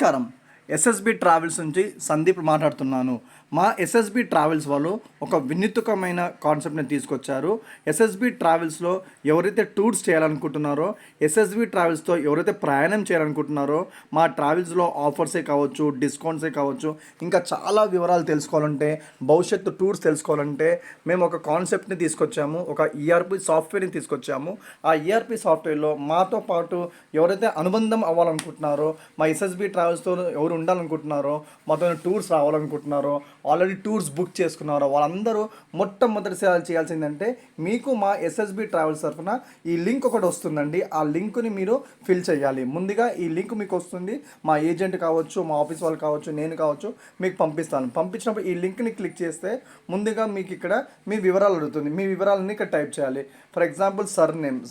నమస్కారం. SSB travels నుంచి సందీప్ మాట్లాడుతున్నాను. మా ఎస్ఎస్బి ట్రావెల్స్ వాళ్ళు ఒక వినూత్నమైన కాన్సెప్ట్ని తీసుకొచ్చారు. ఎస్ఎస్బి ట్రావెల్స్లో ఎవరైతే టూర్స్ చేయాలనుకుంటున్నారో, ఎస్ఎస్బి ట్రావెల్స్తో ఎవరైతే ప్రయాణం చేయాలనుకుంటున్నారో, మా ట్రావెల్స్లో ఆఫర్సే కావచ్చు, డిస్కౌంట్సే కావచ్చు, ఇంకా చాలా వివరాలు తెలుసుకోవాలంటే, భవిష్యత్తు టూర్స్ తెలుసుకోవాలంటే మేము ఒక కాన్సెప్ట్ని తీసుకొచ్చాము. ఒక ఈఆర్పి సాఫ్ట్వేర్ని తీసుకొచ్చాము. ఆ ఈఆర్పి సాఫ్ట్వేర్లో మాతో పాటు ఎవరైతే అనుబంధం అవ్వాలనుకుంటున్నారో, మా ఎస్ఎస్బి ట్రావెల్స్తో ఎవరు ఉండాలనుకుంటున్నారో, మాతో టూర్స్ రావాలనుకుంటున్నారో, ఆల్రెడీ టూర్స్ బుక్ చేసుకున్నారో వాళ్ళందరూ మొట్టమొదటిసారి చేయాల్సిందంటే మీకు మా ఎస్ఎస్బి ట్రావెల్స్ తరఫున ఈ లింక్ ఒకటి వస్తుందండి. ఆ లింక్ని మీరు ఫిల్ చేయాలి. ముందుగా ఈ లింక్ మీకు వస్తుంది. మా ఏజెంట్ కావచ్చు, మా ఆఫీస్ వాళ్ళు కావచ్చు, నేను కావచ్చు మీకు పంపిస్తాను. పంపించినప్పుడు ఈ లింక్ని క్లిక్ చేస్తే ముందుగా మీకు ఇక్కడ మీ వివరాలు అడుగుతుంది. మీ వివరాలని ఇక్కడ టైప్ చేయాలి. ఫర్ ఎగ్జాంపుల్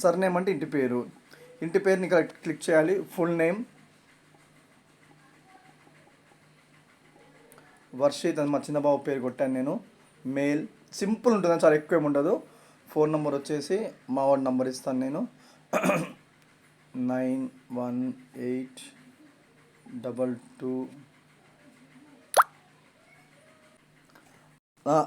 సర్నేమ్ అంటే ఇంటి పేరుని ఇక్కడ క్లిక్ చేయాలి. ఫుల్ నేమ్ వర్షిత్ అని మా చిన్నబాబు పేరు కొట్టాను నేను. మెయిల్ సింపుల్ ఉంటుంది, చాలా ఎక్కువ ఉండదు. ఫోన్ నెంబర్ వచ్చేసి మా వాడి నెంబర్ ఇస్తాను నేను 918222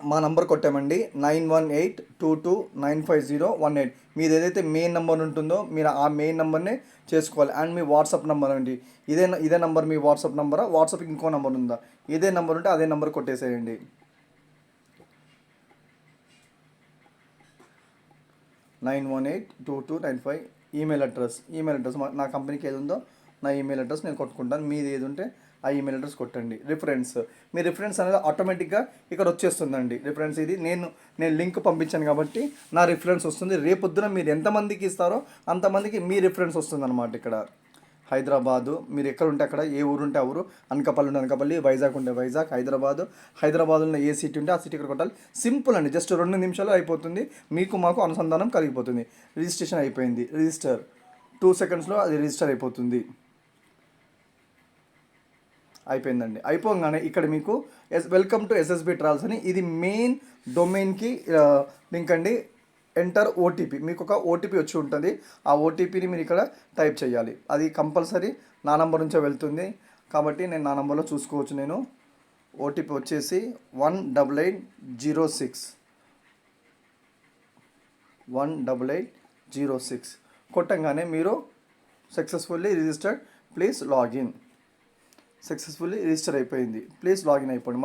మా నంబర్ కొట్టామండి 9182295018. మీది ఏదైతే మెయిన్ నెంబర్ ఉంటుందో మీరు ఆ మెయిన్ నెంబర్నే చేసుకోవాలి. అండ్ మీ వాట్సాప్ నెంబర్ అండి, ఇదే నెంబర్ మీ వాట్సాప్ నెంబరా? వాట్సాప్కి ఇంకో నెంబర్ ఉందా? ఇదే నెంబర్ ఉంటే అదే నెంబర్ కొట్టేసేయండి. 91822950. ఈమెయిల్ అడ్రస్ నా కంపెనీకి ఏది ఉందో నా ఈమెయిల్ అడ్రస్ నేను కొట్టుకుంటాను. మీది ఏది ఉంటే ఆ ఈమెయిల్ అడ్రస్ కొట్టండి. మీ రిఫరెన్స్ అనేది ఆటోమేటిక్గా ఇక్కడ వచ్చేస్తుందండి. రిఫరెన్స్ ఇది నేను లింక్ పంపించాను కాబట్టి నా రిఫరెన్స్ వస్తుంది. రేపొద్దున మీరు ఎంతమందికి ఇస్తారో అంతమందికి మీ రిఫరెన్స్ వస్తుంది అనమాట. ఇక్కడ హైదరాబాదు, మీరు ఎక్కడ ఉంటే అక్కడ, ఏ ఊరు ఉంటే ఆ ఊరు, అనకాపల్లి ఉంటే అనకాపల్లి, వైజాగ్ ఉంటే వైజాగ్, హైదరాబాద్లో ఏ సిటీ ఉంటే ఆ సిటీ ఇక్కడ కొట్టాలి. సింపుల్ అండి, జస్ట్ 2 నిమిషాలు అయిపోతుంది. మీకు మాకు అనుసంధానం కలిగిపోతుంది. రిజిస్ట్రేషన్ అయిపోయింది. 2 సెకండ్స్లో అది రిజిస్టర్ అయిపోయిందండి. అయిపోగానే ఇక్కడ మీకు వెల్కమ్ టు ఎస్ఎస్బి ట్రావెల్స్ అని ఇది మెయిన్ డొమైన్కి లింక్ అండి. ఎంటర్ ఓటీపీ, మీకు ఒక ఓటీపీ వచ్చి ఉంటుంది. ఆ ఓటీపీని మీరు ఇక్కడ టైప్ చేయాలి. అది కంపల్సరీ నా నంబర్ నుంచే వెళ్తుంది కాబట్టి నేను నా నంబర్లో చూసుకోవచ్చు. నేను ఓటీపీ వచ్చేసి 18806 కొట్టంగానే మీరు successfully registered, please login. Successfully register అయిపోయింది. ప్లీజ్ లాగిన్ అయిపోండి.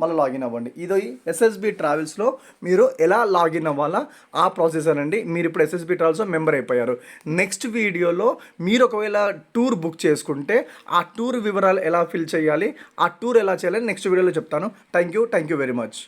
మళ్ళీ లాగిన్ అవ్వండి. ఇది ఎస్ఎస్బి ట్రావెల్స్లో మీరు ఎలా లాగిన్ అవ్వాలా ఆ ప్రాసెసర్ అండి. మీరు ఇప్పుడు ఎస్ఎస్బి ట్రావెల్స్లో మెంబర్ అయిపోయారు. నెక్స్ట్ వీడియోలో మీరు ఒకవేళ టూర్ బుక్ చేసుకుంటే ఆ టూర్ వివరాలు ఎలా ఫిల్ చేయాలి, ఆ టూర్ ఎలా చేయాలని నెక్స్ట్ వీడియోలో చెప్తాను. Thank you very much.